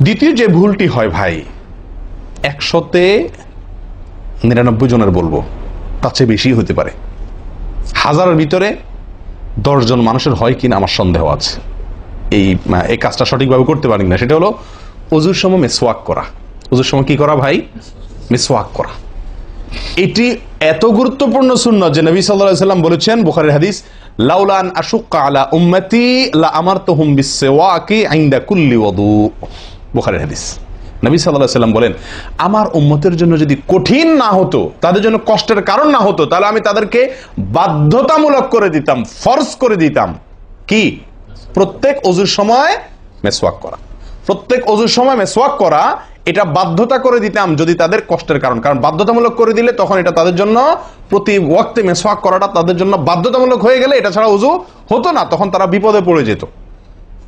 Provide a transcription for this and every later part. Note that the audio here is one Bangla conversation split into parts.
দ্বিতীয় যে ভুলটি হয় ভাই, 100-তে 99 জনের বলবো, তার চেয়ে বেশি হতে পারে, 1000-এর ভিতরে 10 জন মানুষের হয় কিনা আমার সন্দেহ আছে এই কাজটা সঠিকভাবে করতে পারি না। সেটা হলো ওযুর সময় মিসওয়াক করা। ওযুর সময় কি করা ভাই? মিসওয়াক করা। এটি এত গুরুত্বপূর্ণ সুন্নাত যে নবী সাল্লাল্লাহু আলাইহি ওয়াসাল্লাম বলেছেন, বুখারীর হাদিস, লাউলা আন আশুক্কা আলা উম্মতি লা আমারতুহুম বিসওয়াকি ইনদা কুল্লি ওযু। বুখারীর হাদিস। নবী সাল্লাল্লাহু আলাইহি ওয়াসাল্লাম বলেন, আমার উম্মতের জন্য যদি কঠিন না হতো, তাদের জন্য কষ্টের কারণ না হতো, তাহলে আমি তাদেরকে বাধ্যতামূলক করে দিতাম, ফরজ করে দিতাম কি? প্রত্যেক ওযুর সময় মিসওয়াক করা। প্রত্যেক ওযুর সময় মিসওয়াক করা, এটা বাধ্যতা করে দিতাম যদি তাদের কষ্টের কারণ। কারণ বাধ্যতামূলক করে দিলে তখন এটা তাদের জন্য, প্রতি ওয়াক্তে মিসওয়াক করাটা তাদের জন্য বাধ্যতামূলক হয়ে গেলে এটা ছাড়া ওযু হতো না, তখন তারা বিপদে পড়ে যেত,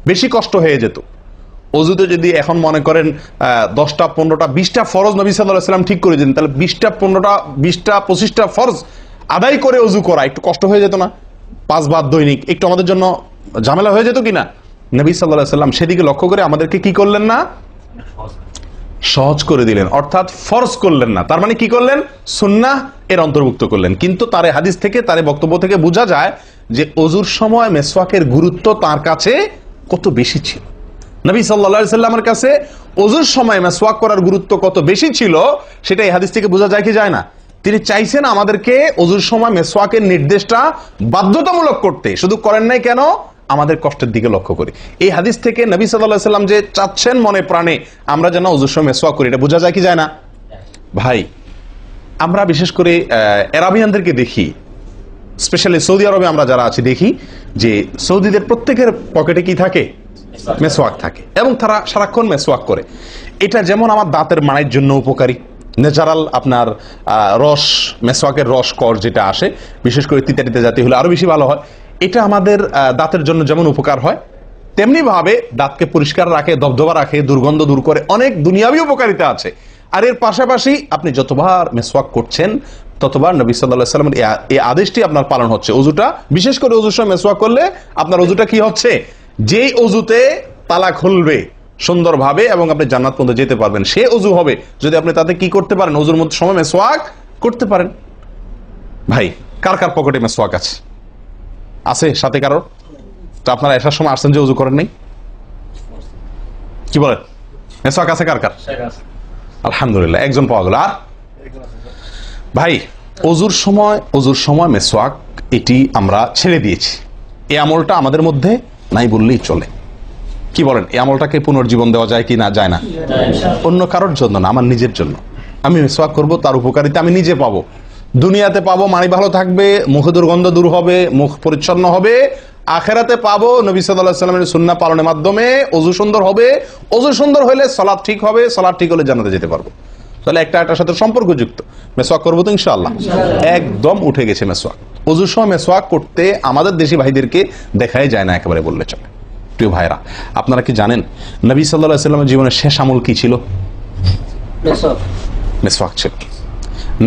বেশি কষ্ট হয়ে যেত। ওযুতে যদি এখন মনে করেন 10টা 15টা 20টা ফরজ নবী সাল্লাল্লাহু আলাইহি ওয়াসাল্লাম ঠিক করে দিতেন, তাহলে 20টা 15টা 20টা 25টা ফরজ আদায় করে ওযু করা একটু কষ্ট হয়ে যেত না? 5 বার দৈনিক একটু আমাদের জন্য ঝামেলা হয়ে যেত কিনা? নবী সাল্লাল্লাহু আলাইহি ওয়াসাল্লাম সেদিকে লক্ষ্য করে আমাদেরকে কি করলেন না? সহজ করে দিলেন, অর্থাৎ ফরজ করলেন না। তার মানে কি করলেন? সুন্নাহ এর অন্তর্ভুক্ত করলেন। কিন্তু তার হাদিস থেকে, তার বক্তব্য থেকে বোঝা যায় যে ওযুর সময় মিসওয়াকের গুরুত্ব তার কাছে কত বেশি ছিল। নবী সাল্লাল্লাহু আলাইহি ওয়াসাল্লামের কাছে ওযুর সময় মিসওয়াক করার গুরুত্ব কত বেশি ছিল, সেটা এই হাদিস থেকে বোঝা যায় কি যায় না? তিনি চাইছেন আমাদেরকে ওযুর সময় মিসওয়াকের নির্দেশটা বাধ্যতামূলক করতে। শুধু করেন নাই কেন? আমাদের কষ্টের দিকে লক্ষ্য করি। এই হাদিস থেকে নবী সাল্লাল্লাহু আলাইহি ওয়াসাল্লাম যে চাচ্ছেন মনে প্রাণে আমরা যেন ওযুর সময় মিসওয়াক করি, এটা বোঝা যায় কি যায় না? ভাই, আমরা বিশেষ করে আরবিয়ানদেরকে দেখি, স্পেশালি সৌদি আরবে আমরা যারা আছি দেখি যে সৌদিদের প্রত্যেকের পকেটে কি থাকে? মিসওয়াক থাকে, এবং তারা সারাক্ষণ মিসওয়াক করে। এটা যেমন আমার দাঁতের মাড়ির জন্য উপকারী, ন্যাচারাল আপনার রস, মিসওয়াকের রস কর যেটা আসে, বিশেষ করে তিতা জাতীয় হলে আরো বেশি ভালো হয়। এটা আমাদের দাঁতের জন্য যেমন উপকার হয়, তেমনি ভাবে দাঁতকে পরিষ্কার রাখে, দবদবা রাখে, দুর্গন্ধ দূর করে, অনেক দুনিয়াবী উপকারিতা আছে। আর এর পাশাপাশি আপনি যতবার মিসওয়াক করছেন ততবার নবী সাল্লাল্লাহু আলাইহি ওয়াসাল্লামের এই আদেশটি আপনার পালন হচ্ছে। ওযুটা, বিশেষ করে ওযুর সময় মিসওয়াক করলে আপনার ওযুটা কি হচ্ছে? যেই ওযুতে তালা খুলবে সুন্দরভাবে এবং আপনি জান্নাত পর্যন্ত যেতে পারবেন, সে ওযু হবে যদি আপনি তাতে কি করতে পারেন? ওযুর মধ্যে সময় মিসওয়াক করতে পারেন। ভাই, কার কার পকেটে মিসওয়াক আছে? আছে সাথে কারোর? তো আপনারা আসার সময় আসছেন যে ওযু করেন নাই? কি বলেন? মিসওয়াক আছে কার কার? আলহামদুলিল্লাহ, একজন পাওয়া গেল। আর ভাই, ওযুর সময় মিসওয়াক, এটি আমরা ছেড়ে দিয়েছি। এই আমলটা আমাদের মধ্যে নাই বললেই চলে। কি বলেন? এই আমলটাকে পুনর্জীবন দেওয়া যায় কি না? যায় না। অন্য কারোর জন্য না, আমার নিজের জন্য। আমি মিসওয়াক করব, তার উপকারিতা আমি নিজে পাবো, দুনিয়াতে পাবো, মানি ভালো থাকবে, মুখে দুর্গন্ধ দূর হবে, মুখ পরিচ্ছন্ন হবে। আখেরাতে পাবো নবী সাল্লাল্লাহু আলাইহি ওয়াসাল্লামের সুন্নাহ পালনের মাধ্যমে ওযু সুন্দর হবে। ওযু সুন্দর হলে সালাত ঠিক হবে, সালাত ঠিক হলে জান্নাতে যেতে পারবো। তাহলে একটা একটার সাথে সম্পর্কযুক্ত। মিসওয়াক করবো তো ইনশাআল্লাহ? একদম উঠে গেছে মিসওয়াক। ওযুর সময় মিসওয়াক করতে আমাদের দেশি ভাইদেরকে দেখাই যায় না, একেবারে বললে চলে। প্রিয় ভাইরা, আপনারা কি জানেন নবী সাল্লাল্লাহু আলাইহি ওয়াসাল্লামের জীবনের শেষ আমল কি ছিল? মিসওয়াক ছিল।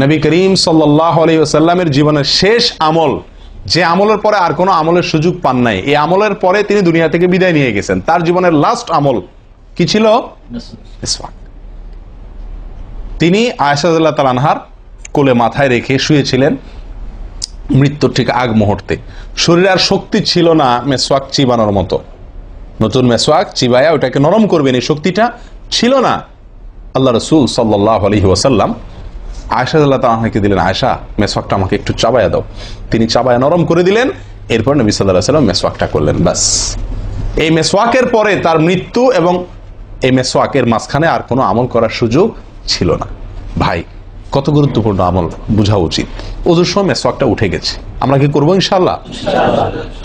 নবী করিম সাল্লাল্লাহু আলাইহি ওয়াসাল্লামের জীবনের শেষ আমল, যে আমলের পরে আর কোনো আমলের সুযোগ পান নাই, এই আমলের পরে তিনি দুনিয়া থেকে বিদায় নিয়ে গেছেন। তার জীবনের লাস্ট আমল কি ছিল? মিসওয়াক। তিনি আয়েশা রাদিয়াল্লাহু তাআলা আনহার কোলে মাথায় রেখে শুয়েছিলেন মৃত্যুর ঠিক আগ মুহূর্তে। শরীরে আর শক্তি ছিল না মিসওয়াক চিবানোর মতো। নতুন মিসওয়াক চিবায়া ওটাকে নরম করবেন, এই শক্তিটা ছিল না। আল্লাহ রাসূল সাল্লাল্লাহু আলাইহি ওয়াসাল্লাম আয়েশা রাদিয়াল্লাহু তাআলা আনহাকে দিলেন, আয়েশা, মিসওয়াকটা আমাকে একটু চাবায়া দাও। তিনি চাবায়া নরম করে দিলেন। এরপর নবী সাল্লাল্লাহু আলাইহি ওয়াসাল্লাম মিসওয়াকটা করলেন। বাস, এই মিসওয়াকের পরে তার মৃত্যু এবং এই মিসওয়াকের মাঝখানে আর কোনো আমল করার সুযোগ ছিল না। ভাই, কত গুরুত্বপূর্ণ আমল বোঝা উচিত। ওযুর সময় মিসওয়াকটা উঠে গেছে, আমরা কি করবো ইনশাআল্লাহ?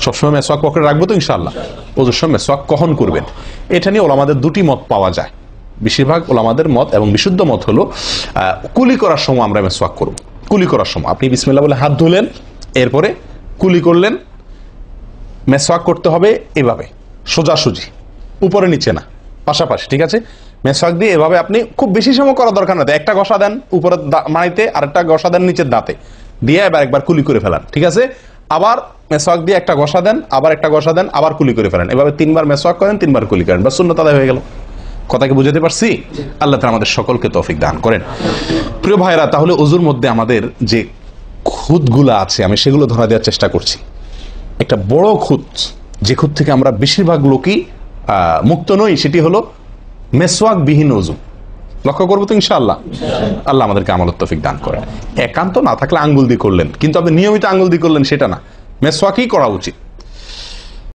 সবসময় মিসওয়াক পকেটে রাখবো তো ইনশাআল্লাহ? ওযুর সময় মিসওয়াক কখন করবেন, এটা নিয়ে ওলামাদের দুটি মত পাওয়া যায়। বেশিরভাগ ওলামাদের মত এবং বিশুদ্ধ মত হলো কুলি করার সময় আমরা মিসওয়াক করব। কুলি করার সময় আপনি বিসমিল্লাহ বলে হাত ধুলেন, এরপরে কুলি করলেন। মিসওয়াক করতে হবে এভাবে, সোজাসুজি, উপরে নিচে না, পাশাপাশি, ঠিক আছে? মিসওয়াক দিয়ে এভাবে আপনি খুব বেশি সময় করা দরকার না, একটা ঘষা দেন উপরের মাড়িতে, আরেকটা ঘষা দেন নিচের দাঁতে, দিয়ে এবার একবার কুলি করে ফেলান, ঠিক আছে? আবার মিসওয়াক দিয়ে একটা ঘষা দেন, আবার একটা ঘষা দেন, আবার কুলি করে ফেলেন। এভাবে 3 বার মিসওয়াক করেন, 3 বার কুলি করেন, বা সুন্নাত আদায় হয়ে গেল। কথাকে বুঝাতে পারছি? আল্লাহ তাআলা আমাদের সকলকে তৌফিক দান করেন। প্রিয় ভাইরা, তাহলে ওযুর মধ্যে আমাদের যে খুঁতগুলো আছে আমি সেগুলো ধরা দেওয়ার চেষ্টা করছি। একটা বড় খুঁত, যে খুঁত থেকে আমরা বেশিরভাগ লোকই মুক্ত নই, সেটি হলো মেসওয়াক বিহীন ওযু। লক্ষ্য করবো তো ইনশাআল্লাহ। আল্লাহ আমাদেরকে আমলের তৌফিক দান করেন। একান্ত না থাকলে আঙ্গুল দিয়ে করলেন, কিন্তু আপনি নিয়মিত আঙ্গুল দিয়ে করলেন সেটা না, মেসওয়াকই করা উচিত।